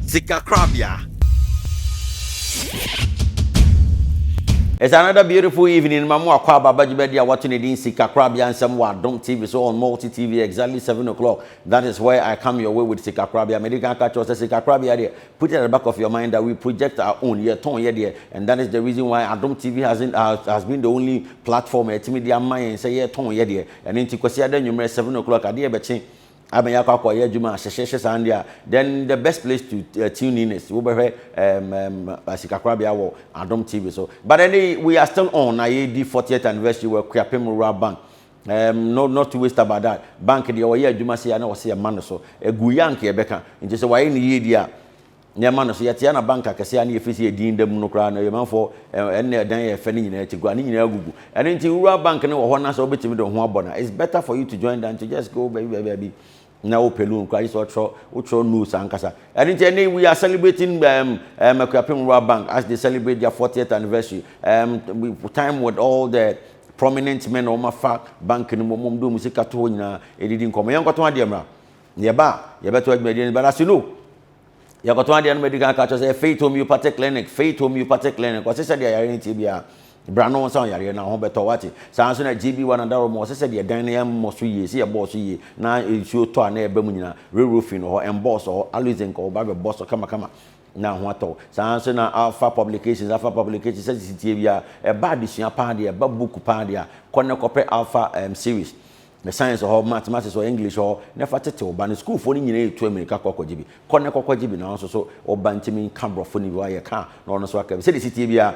SIKA KORABEA. It's another beautiful evening. Mamu Akwaba Bajibedia watching it in SIKA KORABEA and some Adom TV, so on Multi TV exactly 7 o'clock. That is where I come your way with SIKA KORABEA. Medical catch us SIKA KORABEA there. Put it at the back of your mind that we project our own year tone there, and that is the reason why Adom TV has been the only platform at media mind say year tone there. And in Tikosia then you 7 o'clock at the betting. Then the best place to tune in is SIKA KORABEA or Adom TV. So, but anyway, we are still on IAD 40th anniversary with Akuapem Rural Bank. Not to waste about that. Bank the year Juma say I know say a man so a guyanke beka. Into so why in the year near man so yetiana banka kase ani efisi edin dem no kra na man for and dan ye fani nyina ti gua ni nyina gugu. And into rural bank no ho na so obetimi do ho abona. It's better for you to join than to just go baby. Now Pelun Christ or news and Casa. And we are celebrating Akuapem Rural Bank as they celebrate their 40th anniversary. Time with all the prominent men on my fact bank in Mumdu Musica Tona, it didn't come. Young Cotton Diamra. Yaba, better but as you know, you got one medical catchers, a faith homeopathic clinic, what I said, they are in Tibia. Brano son yare na ho beto wati sanso na GB1 andaro mo se de dan na mo so ye se ye boss ye na ensure to na eba mu nyina roofing ho emboss ho alizen ko ba be boss kama na ho ato sanso na alpha publications se sitie bia e ba disua pa de e ba book pa de a konne kope alpha series the science or mathematics or English or never tete oba no school for ni nyina etu America kokojibi konne kokojibi na so oba ntimi cambro for ni wa ye ka na ono so aka se de sitie bia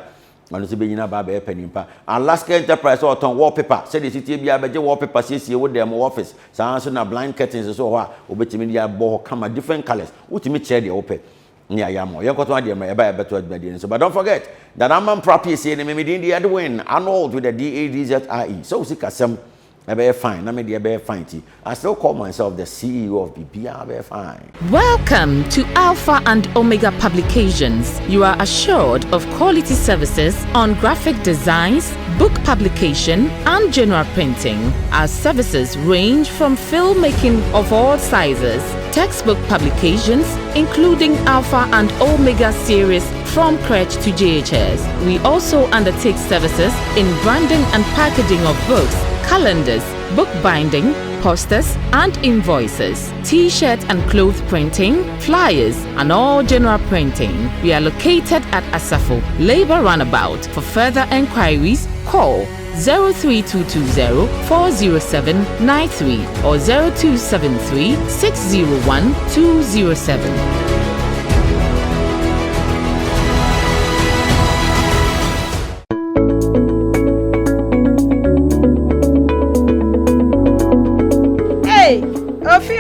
and to be in a baby penimpa. Alaska Enterprise or ton wallpaper. Said the city be a better wallpaper, see with them office. So answer na blind curtains so what media boho come different colors. What me chair the open. Yeah, yamo. You got one idea, my better bedin. So but don't forget that I'm on property saying maybe the other win annulled with the DADZIE. So SIKA some very fine. I mean, very fine. I still call myself the CEO of BPR. Very fine. Welcome to Alpha and Omega Publications. You are assured of quality services on graphic designs, book publication, and general printing. Our services range from filmmaking of all sizes, textbook publications, including Alpha and Omega series from crèche to JHS. We also undertake services in branding and packaging of books, calendars, book binding, posters and invoices, t-shirt and cloth printing, flyers and all general printing. We are located at Asafo, Labour Runabout. For further enquiries, call 03220 407 93 or 0273 601 207.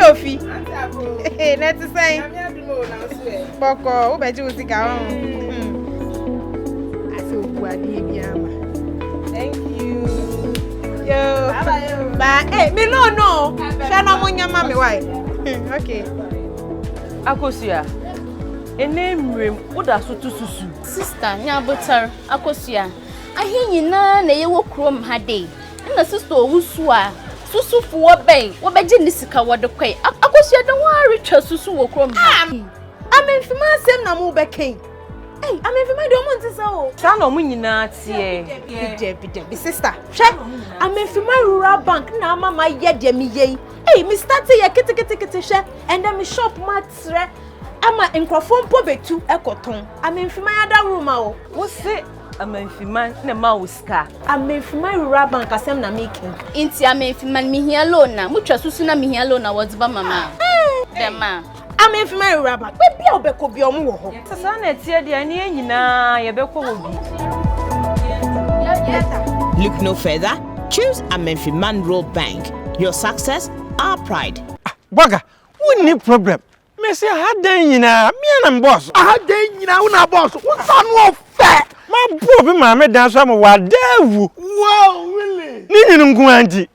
Ofi. Hey, let's say. Boko, who bet you SIKA on? I thank you. Yo. Bye. Hey, me no. Shana munya mami why? Okay. Akosia. Enemrem oda susu. Sister, nya botar Akosia. Ahi nyina na ye wo krom ha dey. Na sister owusu a susu fo ben wo beje ni SIKA wode kwai Akosia don wa retwa susu wo krom ha Amemfima asem na mo beken amemfima de omo ntisa o sa na omo nyina tie bi sister hwe amemfima rural bank na mama ye de mi ye me start ye kete hwe and then me shop matre ama enkrofo mpo betu ekoton amemfima ya da room a o wo se amemfima na ma wo SIKA amemfima rural bank asem na making inti amemfima mi hia loan na mutwa susu na mi hia loan na wodiba mama dema amemfima rural bank we bia obeko bia omo wo ho sasa na tie dia ni nyina ye beko wo bi. Look no further, choose Akuapem Rural Bank. Your success, our pride. Baga, we need problem. Me say had den nyina me na boss. Had den nyina una boss. Won san wo fe. Ma bo bi ma me dan so mo wa dawu. Wow, really? Ni nyinu ngu anti.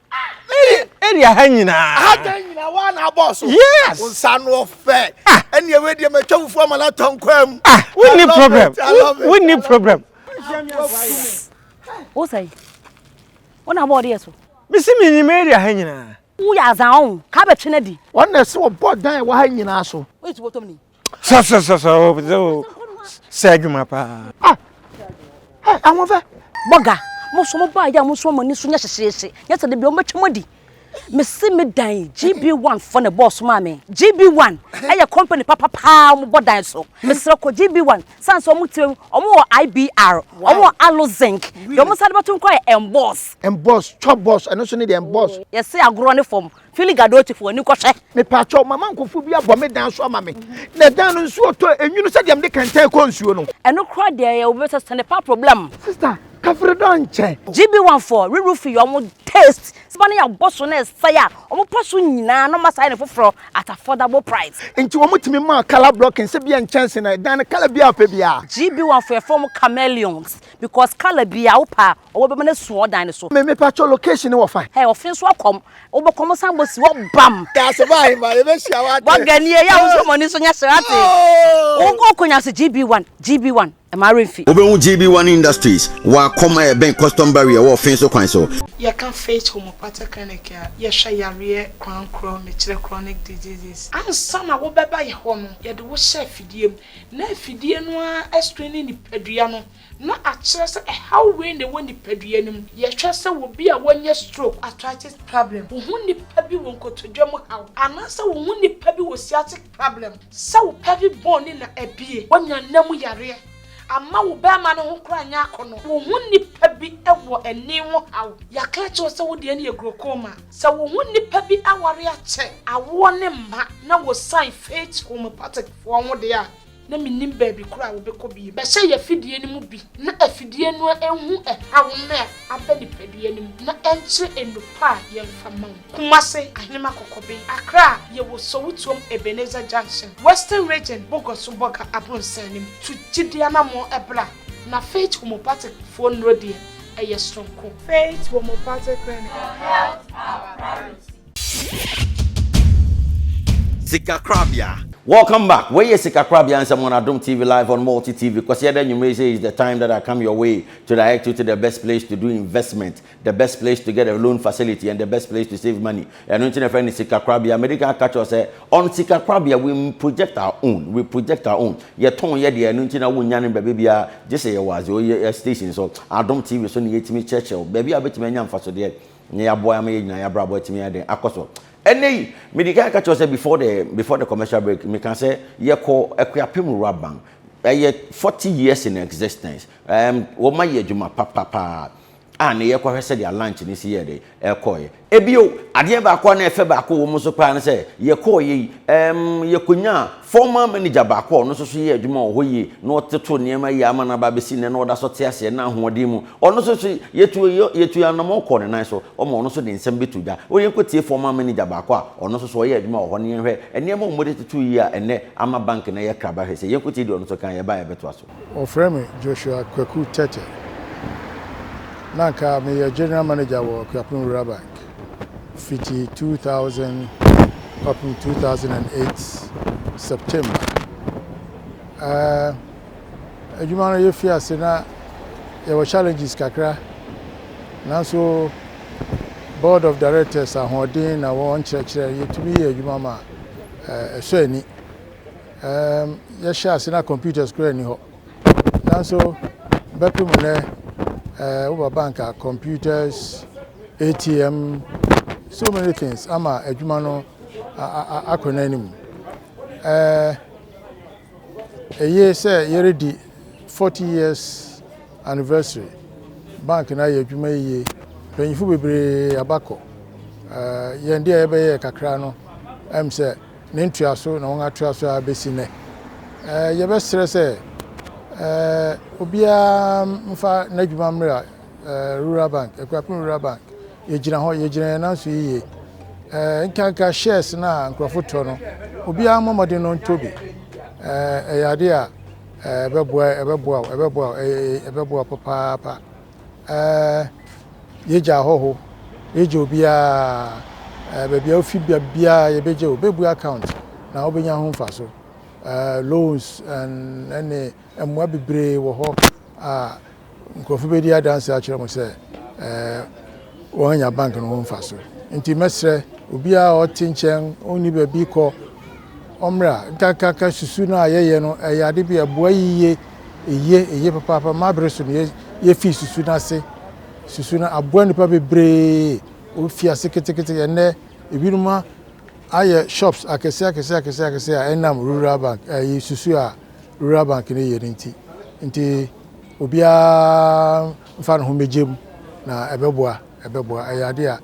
Area ha nyina. Had den nyina wa na boss. Yes. Won san wo fe. Ene we de me twufu ma na tonkwam. We need problem. We need problem. What say? Ona board yeso. Me see me ni area ha nyina. Who ya zan ka be twene di. One na se wo board dan wa ha nyina so. Wait to bottom ni. So Seguma pa. Ah. Hey, awon fe. Boga, mo so mo ba ya mo so mo ni so nya hyehyehye. Yes de bi o matwemodi. Me see me dan GB1 for the boss mama. GB1 eye company papa pa mo bodan so. Me sere ko GB1 sans o mutem o mo IBR, o mo Alo Zinc. Yo mo sade batum ko emboss. Emboss, chop boss, and also need emboss. Yes say agro ne form. Feeling gadoti for ni ko hwe. Me pacho mama nkofu bi abo me dan so ama me. Na dan no nsu oto enwunu se dem de kente ko nsuo no. Eno kro de ye we se stand pa problem. Sister, kafre don che. GB1 for re-roof yo mo taste. Spani ya boss na say ya. O mo paso nyina no masai ne foforo at affordable price. Enti wo mutimi ma color blocking se bia chance na dan color bia pa bia. GB1 for form chameleons because color bia opa o be me so dan so. Me pacho location wo fa. Hey, ofin so akom. O be kom sambo si wo bam. Da se ba hima e be hia wa. Wa gani ya wo so money so nya serate. O go konya se GB1. Amarenfi. Obehu GB1 Industries wa koma e ben custom barrier wo fin so kwan so. You can face homeopathic clinic ya sha yare kwan chronic diseases. And some wo beba ye ho no ye de wo sha fidiem. Na fidie no a screening ni padua no. Na a kire se how we ne woni padua nim. Ye hwe se wo bi a wonye stroke, arthritis problem. Wo hu ni pabi won kotodwam haw. Anasa wo hu ni pabi wo sciatic problem. Sa wo pabi bone na ebie. Wonya namu yare. Amma wo ba ma no ho kra nya akono wo hu nipa bi ewo eni ho haw ya ka che se wo de ne agrokoma se wo hu nipa bi aware a che awo ne mma na wo sign faith homeopathic fo ho de a na minim ba bi kra wo be ko bi be se ya fidie ni mu bi na afidie no ehu haw na abani padie ni mu na enche enupa ye mfama kumase ahema kokobe akra ye wo so wutom Ebenezer Junction Western Region Bogoso Boga abonsanim to Gideana mo ebra na faith homeopathic phone rodie eye stronko faith homeopathic clinic help our parents. SIKA KORABEA. Welcome back. Where is SIKA KORABEA and someone Adom TV live on Multi TV? Because here then you may say it's the time that I come your way to direct you to the best place to do investment, the best place to get a loan facility, and the best place to save money. And when you friend is SIKA KORABEA, medical catch us on SIKA KORABEA we project our own. We project our own. Ye ton ye the and you know baby just say was your station. So Adom TV so near to me Churchill. Baby I bet me nyam for so there. Near boy I made na brabo to me then akoso. And medical catch us before the commercial break. Me can say ye call Akuapem Rural Bank. 40 years in existence. Woma ye juma papa. And ye kwa hwese dia lunch ni si ye de ekoye. Ebio ade ba kwa na efe ba kwa wo muso pa na say ye call ye ye konya former manager ba kwa no so ye adwuma ho yi na oteto niema yi ama na ba besi ne na oda so te ase na hoodi mu ono so yetu anamo ko ne nan so omo ono so de nsem betu da o ye kotie former manager ba kwa ono so ye adwuma ho ne hwe eniema mo de tetu yi a ene ama bank na ye kraba hwe se ye kotie de ono so kan ye ba ye beto aso o frame Joshua Kwaku Tete Nanka me a general manager wa Akuapem Rural Bank 2000 up in 2008 September. Adwuma no ye fiase na there were challenges kakra. Now so board of directors are holding na won church ye to be adwuma ma so ani. Ye share na computers kra ni ho. Now so bepu mu over bank computers, ATM, so many things. Ama adwuma no akona nim. A year say you ready 40 years anniversary. Bank na ye adwuma ye. Penyifu bebre abako. Ye ndi ebe ye kakra no. Em say ne ntuaso na won atuaso abesi ne. Ye be stress obia mfa n'adwuma mra Rural Bank Akuapem Rural Bank yegyina na so yiye nkanka shares na nkrofo no obia momode no ntobi eyade a ebeboa papa yeja hoho yeja obia bebia ofi bia yebeje obebu account na obenya ho mfaso loans and any emwa bibre wo ho nkrofo be dia dance a kire mo se wanya bank no ho mfaso nti mesre obia o tinchen oni ba bi ko omra kaka susu na ayeye no ayade bi aboa eye papa ma breso no ye fi susu na se susu na aboa nipa bebre o fi ase ketekete ene ebinuma aye shops akese a enam rural bank ayi susu a rural bank ne yeri nti obia mfa no mejem na ebeboa ayade a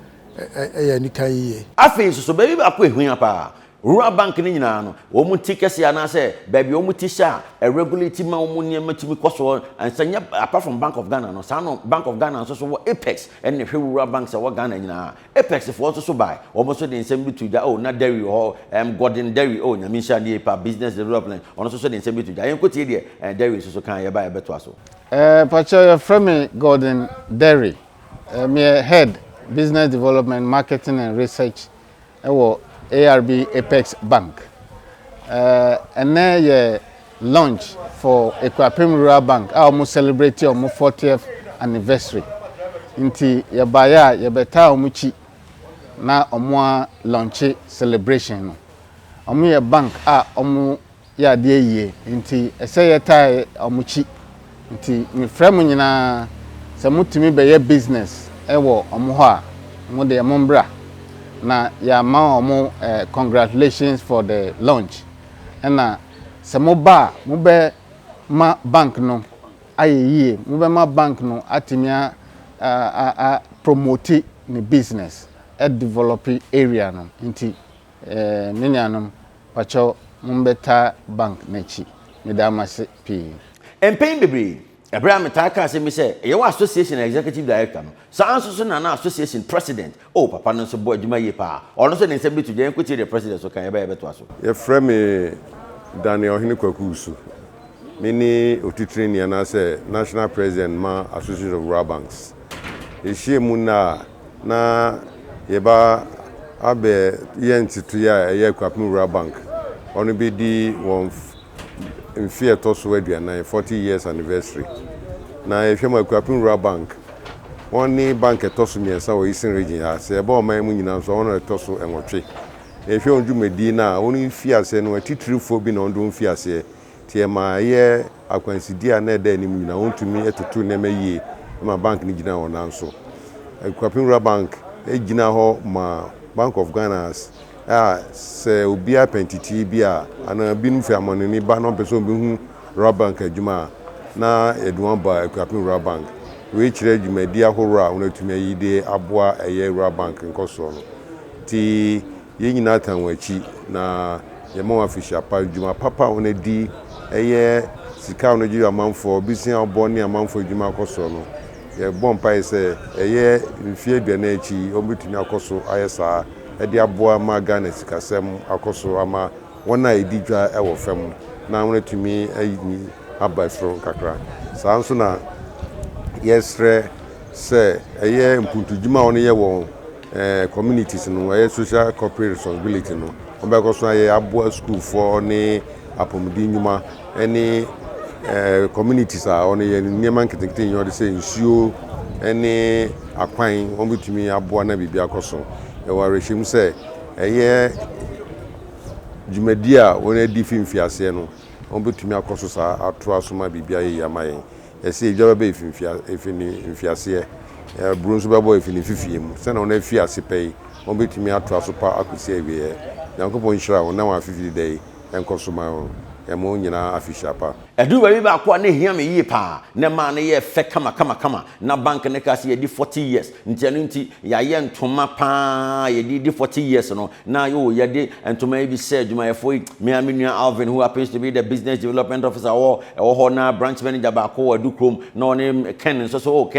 eye ni kan yiye afi so baby ba ko ehun apa rural bank ni nyina no wo mu tikesi ana se baby wo mu tisha a regulate ma wo mu niam timi koso ansanya apart from Bank of Ghana no sa no Bank of Ghana so wo Apex and the rural bank se wo Ghana nyina Apex for so buy wo mo so de nsem bi tuja oh na dairy ho Gordon dairy oh nyame sha dey pa business development ono so de nsem bi tuja yen ko tie de dairy so kan ye ba ye beto aso pacho your friend Gordon dairy me head business development marketing and research ARB Apex Bank. And then ye launch for Akuapem Rural Bank. I almost celebrate your 40th anniversary. Inti ye baya ye beta omuchi na omwa launch celebration. Omu ye bank omu ya die ye. Inti ese ye tai omuchi. Inti mi fremu nyina se mutumi be ye business ewo omu ho a mu de mombra. Na ya ma omo congratulations for the launch na se mo ba mo be ma bank no ayeye mo be ma bank no atimia promote ni business develop area no nti menianom pacho mo beta bank na chi me da mase pi empay bebre Abraham Taka say me say you association executive director no so anso na association president oh papa no so boy adwuma ye pa ono so nsem bi to je enkwiti the president so kan ye ba ye beto aso ye frɛ me Daniel Hini Kwakusu me ni otitiri ni na say national president ma association of rural banks e hie mu na ye ba abe ye ntitu ya ye Akuapem Rural Bank ono bi di won in fear to so aduana 40 years anniversary na ehwem Akuapem Rural Bank oni bank etoso miensa wo Eastern region ha se ba o man mu nyina so ono etoso enwotwe ehwem dwumadi na oni fiase no atitirifo bi na ondo fiase tie ma ye akwansidia na eda ni mu nyina ontumi etoto na maye ma bank ni gina wona nso Akuapem Rural Bank egina ho ma Bank of Ghana se obia pentiti bia ana binu fi amonini ba no person bi hu rural bank adwuma na eduan ba Akuapem Rural Bank we kire adwumadi ahoro a onatumi ayide aboa eye rural bank nkoso no ti ye nyina tanwachi na ye mo official pa adwuma papa onadi eye sika onaji amanfo bisia obo ne amanfo adwuma koso no ye bompa ise eye mfie aduana achi obetumi akoso ayesa edi aboa ma Ghana sikasem akoso ama wona edidwa ewo fam na wonatumi ayini abafro kakra sanso na yesre se eye mpuntujuma woni ye wo communities no eye social corporate responsibility no obekoso aye aboa school for ni apomdi nyuma eni communities a oni ye niema nketekete nyode se nsuo eni akwan ombetumi aboa na bibia akoso ewareshim se eye jumedia wona di fimfiase no ombetumi akoso sa ato asoma bibia ye yamaye ese ejaba be fimfiase brunso babo efini fifie mu se na wona fiase pei ombetumi ato asopa akosi ewie yankopon nhira wona wa fifie dey enkoso ma emo nyina afishapa edu baby ba kwa ne hia me yi pa ne ma ne ye fe kama na bank ne ka se ye di 40 years ntenu nti ya ye ntoma pa ye di 40 years no na yo ye di ntoma bi se adwuma ye foi me amenu Alvin who happens to be the business development officer or ho na branch manager ba ko adu krom na one Ken so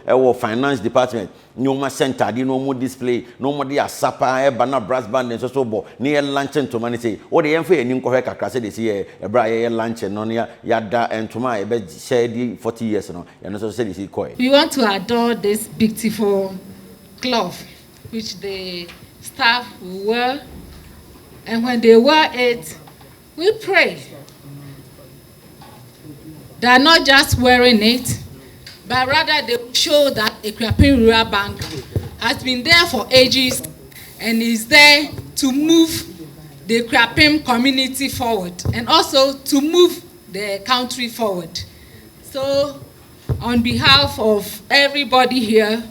e wo finance department nyoma center di no mo display no mo di asapa e ba na brass band so bo ne ye lunch ntoma ne say wo de ye mfa ye nin kohwe kakra se de se ye bra ye lunch no ne yada entuma ebe share 40 years no ya no so say this koi. We want to adore this beautiful cloth which the staff will wear, and when they wear it we pray. They are not just wearing it, but rather they show that Akuapem Rural Bank has been there for ages and is there to move the Akuapem community forward and also to move the country forward. So, on behalf of everybody here,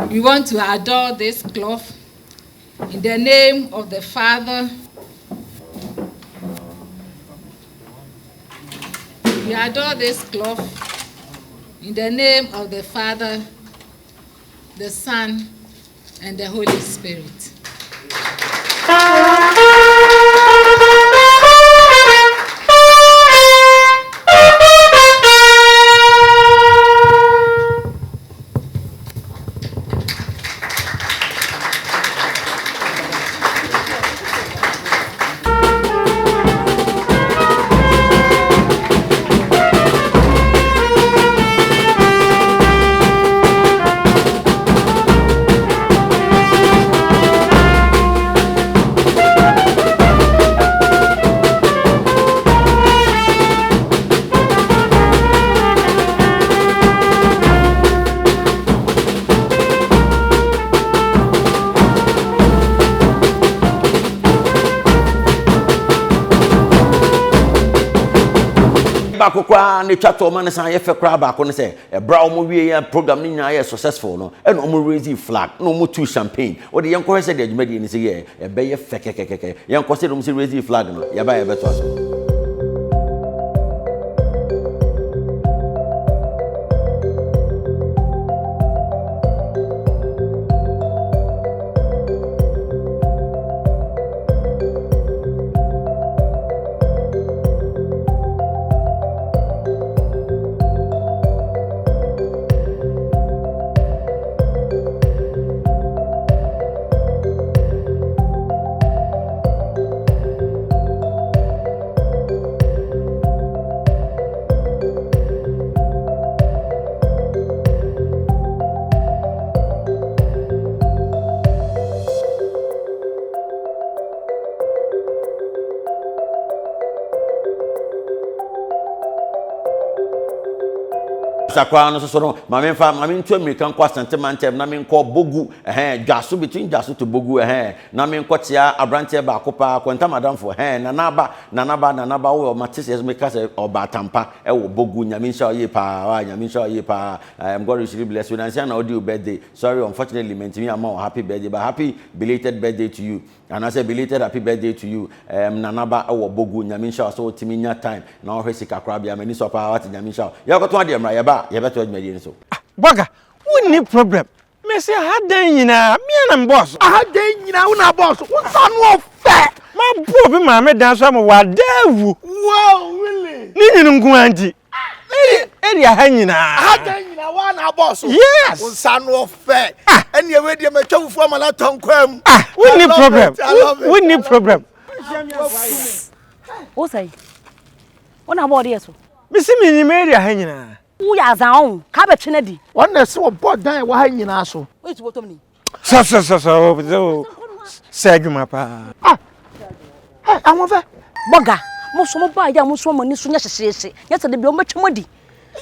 we want to adore this cloth in the name of the Father. We adore this cloth in the name of the Father, the Son, and the Holy Spirit. Kwa ne twato man san ye fe kra ba ko ne se e bra o mo wie ya program ni nya ye successful no e no mo raise flag no mo tu champagne o de yen ko se de adwumadi ni se ye e be ye fe kekekeke yen ko se do mo se raise flag no ya ba ye beto aso sakwa no so no mame ntu American kwa sentiment na me nko bogu dwaso between dwaso to bogu na me nko tia abrante ba kopa kwenta madam for nanaba wo matese me ka se oba tampa e wo bogu nyame nsha oye pa nyame nsha oye pa I'm God really bless you and say na audio birthday sorry unfortunately mentimi am happy birthday but happy belated birthday to you and I say belated happy birthday to you nanaba e wo bogu nyame nsha so timi nya time na o hwe SIKA KORABEA mani so pa wat nyame nsha ya ko to ade mra ya ba ye beto adwumadi ni so Boga woni problem me say hadan nyina me na boss hadan nyina una boss won no fe ma bo bi ma me dan so am wa dawu wow really ni ngu anti area ha nyina hadan nyina wa na boss yes won no fe ene we de ma twufu amala tonkwam woni problem woni problem o say ona bo de so me si me ni area ha nyina wo ya zan ka be twene di wona se wo bodan wa ha nyina so o ti botom ni so segma pa awon fe Boga mo so mo ba ya mo so mo ni so nya hyehyehye ya se de bi o matwemodi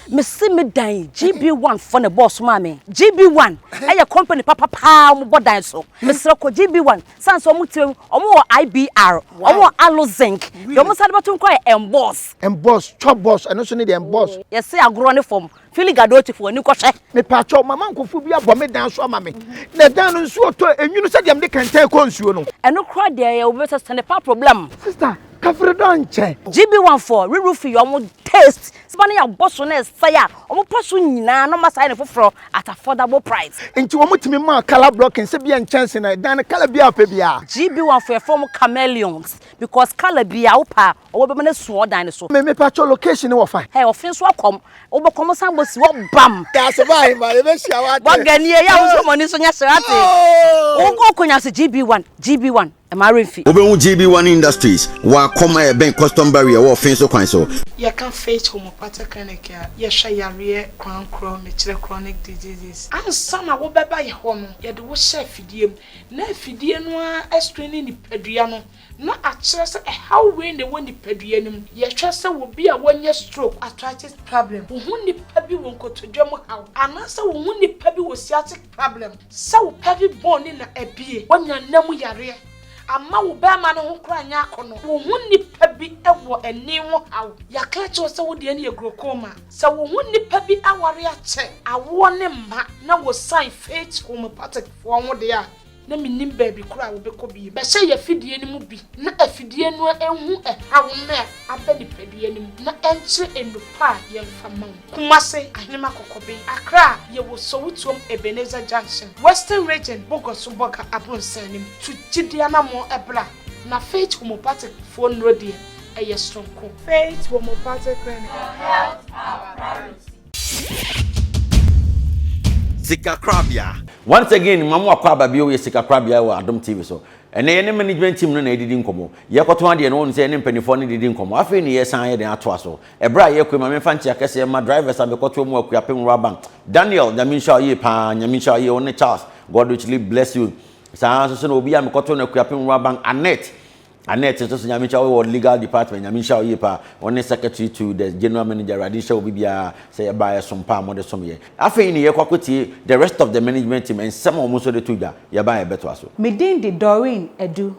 me si me dan GB1 for the boss mama GB1 aya company papa mo bodan so me sere ko GB1 san so mo tiwem omo IBR omo alo zinc yo mo sade batum ko emboss chop boss eno so ni the emboss yes say agro ne form fili gadoti for ni ko hwe me pa chop mama nkofu bi abo me dan so ama me na dan no nsuo to enwunu se dem de kente ko nsuo no eno kra de ya we better stand pa problem sister kafredo nche GB1 for re-roof your own taste sibani ya boss na saya omo poso nyina no masai ne foforo at affordable price enti wo mutimi ma color blocking se bia chance na dan color bia pa bia GB1 for form chameleons because color bia opa owo be na suo dan so me pa cho location wo fa hey ofin so akom obo kom san bosi wo bam ta se bai ma le be sia wa wa gani ya wo so money so nya serate wo ko konya se GB1 Amarinfi. Obenwu GB1 Industries wa koma e ben custom barrier wo fin so kwan so. You can face home mopate clinic ya yehwe yare kwankro mechire chronic diseases ansa na wo beba ye ho no ye de wo hye fidie na fidie no a screening nipadua no na akire se how we ne wo nipadua nim ye hwe se wo bi a wonye stroke arthritis problem wo hu nipa bi wo nkotodwa mu haw anasa wo hu nipa bi wo sciatic problem sa wo pelvic bone na ebie wonya nam yare amma wo ba ma no ho kra nya akono wo hu nipa bi ewo eni ho haw ya klecho se wo de eni agrokoma se wo hu nipa bi aware ache awo ne mma na wo sign faith homeopathic fo ho de a na minim baby kura wo beko bi be se ya fidie ni mu bi na afidie no ehu haw na abani padie ni mu na enche enupa ye mfama kumase ahnema kokobe akra ye wo sowutuom Ebenezer Junction Western Region Bogoso Boga abronsanim to gidiana mo ebra na faith homeopathic phone road eye stronko faith homeopathic clinic SIKA KORABEA. Once again, Mamu Akuapem we SIKA KORABEA or Adom TV so. And any management team no didn't come. Yakoto and one say any penny for didn't come. I feel yes I dey atwaso. Ebra ye kwe mame fanchi akese my drivers and bekoto mu Akuapem Rural Bank. Daniel, Nyaminsha ye pa, Nyaminsha ye only Charles. God richly bless you. Sa so no obi am bekoto na Akuapem Rural Bank Annette so Nyaminsha we legal department Nyaminsha ye pa one secretary to the general manager Radisha obi bia say buy some pa mo de some ye. Afei ni ye kwakoti the rest of the management team and some of so de tuja ye buy beto aso. Medin de Doreen Edu,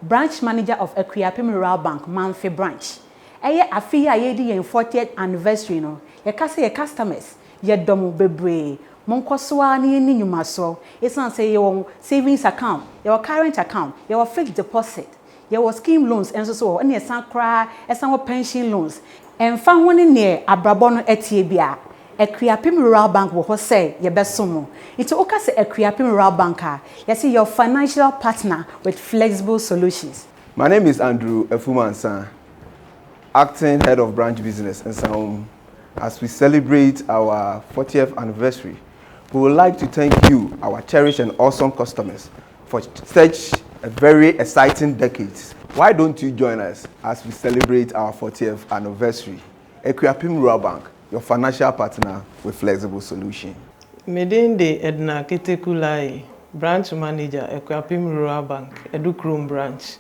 branch manager of Akuapem Rural Bank, Manfe branch. Eye afei a ye di yen 40th anniversary no. Ye kase ye customers, ye domo bebre. Monkosoa ni ni nyumaso. Esan say your savings account, your current account, your fixed deposit. Your scheme loans and so on, and your cry, and some pension loans. And found one in near Abrabono Etiebia. Akuapem Rural Bank will say, your best sumo. It's okay, Akuapem Rural Banker. You see your financial partner with flexible solutions. My name is Andrew Efumansan, acting head of branch business. And so, as we celebrate our 40th anniversary, we would like to thank you, our cherished and awesome customers, for such a very exciting decade. Why don't you join us as we celebrate our 40th anniversary? Akuapem Rural Bank, your financial partner with flexible solution. Medinde Edna Ketekulai, branch manager, Akuapem Rural Bank, Edukrum branch.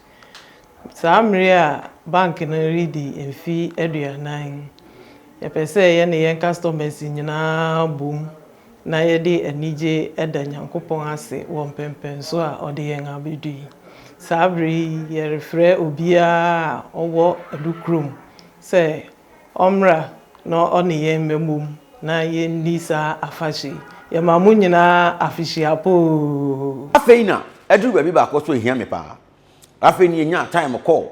Samria bank na ready in fee area 9. Yepese yene yen customers nyina boom. Na yede enije eda nyankopon ase won pempen so a ode yen abedi sabri ye refre obia owo Edukrum say omra no one yen memum na yen nisa afashi ye mamu nyina afishi apo Afeina Edu baby ba ko so hia me pa. Afeina nya time call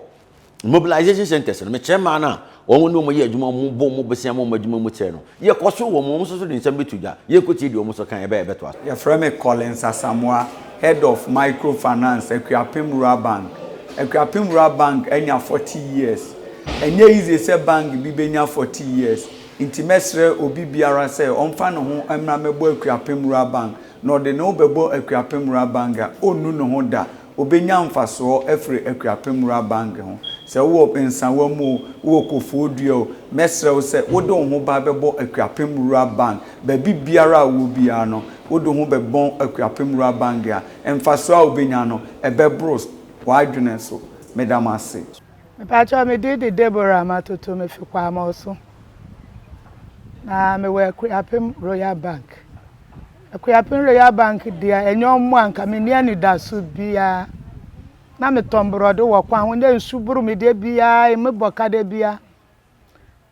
mobilization centers no me chairman na won no mo ye adwuma mo bo mo besia mo adwuma mo kire no ye koso wo mo so de nsam betuja ye koti di wo mo so kan ye beto aso. Ye frame Collins Asamoah, head of microfinance Akuapem Rural Bank. Akuapem Rural Bank enya 40 years. Enye easy say bank bi benya 40 years. Intimesre obi biara say omfa no ho emra mebo Akuapem Rural Bank. No de no bebo Akuapem Rural Bank onu no ho da. Obenya mfaso efre Akuapem Rural Bank ho. Se wo pensan wo mu wo kofoduo mesre wo se wo do ho ba bebo Akuapem Rural Bank ba bibiara wo bia no wo do ho bebon Akuapem Rural Bank a emfaso a obenya no ebebros wa adwene so medam ase me pa cho me di Deborah matoto me fi kwa ma so na me we Akuapem Royal Bank. Akuapem Royal Bank dia enyo mu anka me ni ani da so bia na me tombrodo wo kwa ho nde nsuburu me de bia e me boka de bia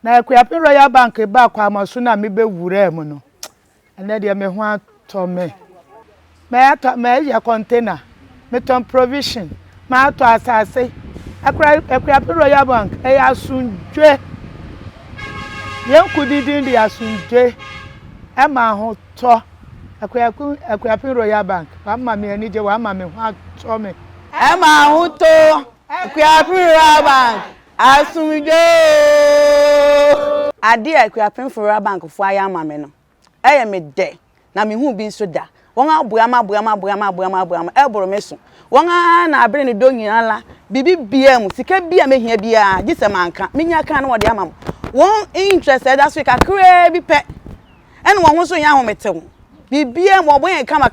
na Akuapem Royal Bank ba kwa ma so na me be wura mu no ene de me ho ato me ya container me ton provision ma ato asase Akuapem Royal Bank e asunjwe yen kudidin de asunjwe e ma ho to Akuapem Royal Bank wa ma me ani je wa ma me ho ato me Emma Huto, Akuapem Rural Bank, Asumjo. Adi Akuapem Rural Bank for aya mame no. Eye me de, na me hu bi nso da. Won aboama eboro me so. Won na abere ne do nyina la, bibi bia mu, sika bia me hia bia, gise manka. Menya kan no de amam. One interest that's we kakra bi pe. And one ho so nya ho metew. Bibia mo boy kama.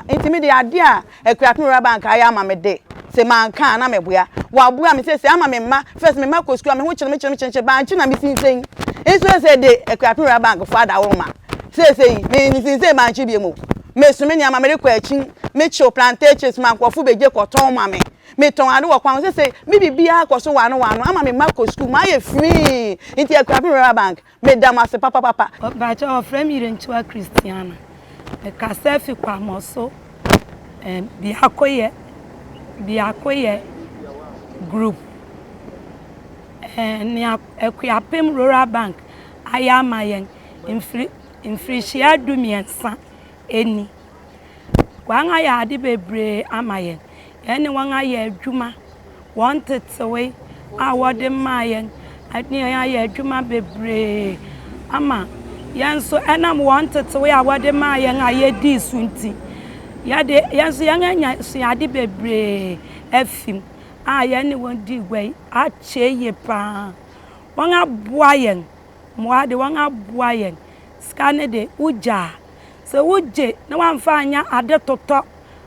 Enti de ade a Akuapem Rural Bank aya ama me de. Se man kan na me boa. Wa boa me se ama me ma first me ma ko school me ho kire me ba nchi na me sinsen. Eso se de Akuapem Rural Bank father wo ma. Se me sinsen ma nchi bi mu. Me so me nya ma me ko achi me cho plantations man ko fu beje ko ton ma me. Me ton ade wo kwan se me bibia ko so wa no ama me ma ko school ma ye free. Enti Akuapem Rural Bank me damase papa. Ba cha ofre mi rentua Christiana. E ka selfie kwa moso. Biakoye group. Ni Akuapem Rural Bank aya mayen infrishia dumiensa eni. Kwanga ya ade bebre amayen. Eni wanga ya adwuma wanted away awode mayen. Ati ya adwuma bebre ama yanso enam wanted away awode mayen aye di sunti. Yade yanso yanga si ade bebre efim yani won di gwe ache ye pa wanga boayen moade wanga boayen skane de uja se uje na wamfa anya ade toto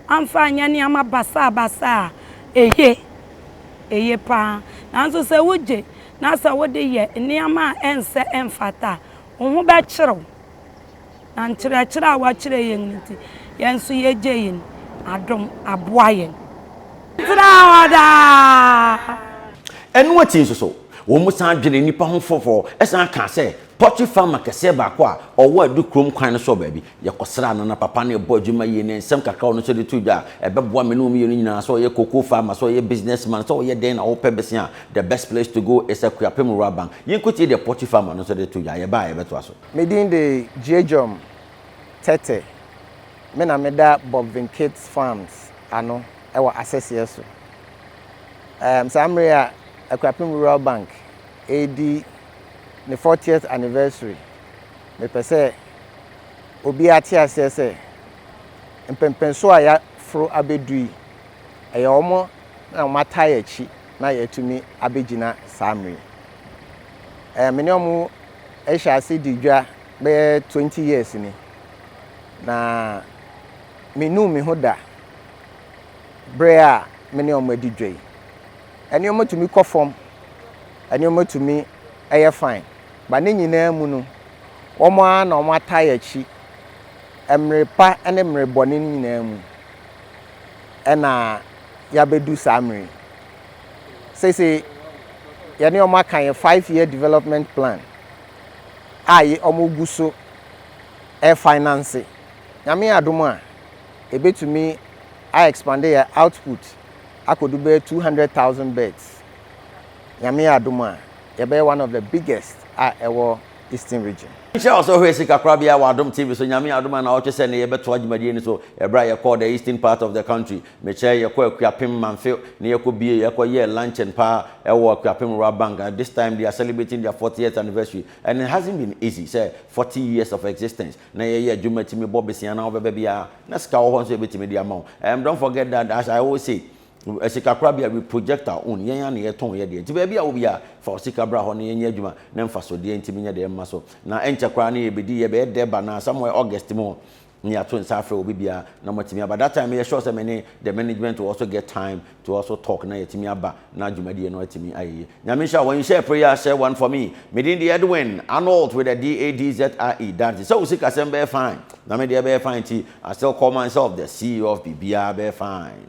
amfa anya ni ama basa eye pa nanso se uje na sa wode ye ni ama ense emfata wo ba kirew na nkyerɛkyerɛ a wɔkyerɛ yɛn nti yɛnso yɛgye yin adom aboayen And what is so? One must have been any pound for as I can say. Potty farmer can say back or what do chrome kind of so baby. Yakosran and a papani boy Juma and some cacao no the two jar. A bab 1 million saw your cocoa farmer, saw your businessman, saw your den or Pebesian. The best place to go is Akuapem Rural Bank. You could see the potty farmer no the two jar. You buy a better. Medin the Jejom Tete. Men are made that Bob Vincates Farms. I know. Our access yes. Samria Akuapem Rural Bank AD the 40th anniversary. Me pese obi ati asese empempenso aya fro abedui eye omo na mata ya chi na yetumi abegina Samri. Me omo ehya ase digwa be 20 years ni. Na menu me hoda brea many of my DJ. And you to me conform, and you to me air fine. But then you know, Oman or my tire cheap, Emre pa and Emre bonin name. And Yabedu Samri. Say, Yanio Maka 5-year development plan. I omuguso air finance. Yami Adoma, a bit to me. I expanded your output. I could do 200,000 beds. Yami Adoma, you be one of the biggest at our Eastern region. Sure, also here SIKA KORABEA Adom TV. So Yami Adoma na oche send ye beto ajimadi so ebra ye call the eastern part of the country. Me share ye ko Akuapem manfil ne ye ko bie ye ko ye lunch and pa ewo Akuapem Rural Bank. And this time they are celebrating their 40th anniversary, and it hasn't been easy. Say 40 years of existence. Na ye adwuma timi bobesi na obebe bia na sika wo ho so ebetimi dia ma. Don't forget that, as I always say, SIKA KORABEA we project our own. Yenya na ye ton ye de. Ti ba bia wo bia for SIKA bra ho na yenya adwuma na mfa so de ntimi nya de ma so. Na enche kra na ye bedi ye be deba na somewhere August mo. Ni ato nsafre obi bia na matimi aba. That time ye sure say many the management will also get time to also talk na yetimi aba na adwumadi no atimi aye. Nyamisha when you share prayer, share one for me. Medin the Edwin Arnold with the DADZRE. That is so SIKA sembe fine. Na me dey be fine ti. I still call myself the CEO of BBA be fine.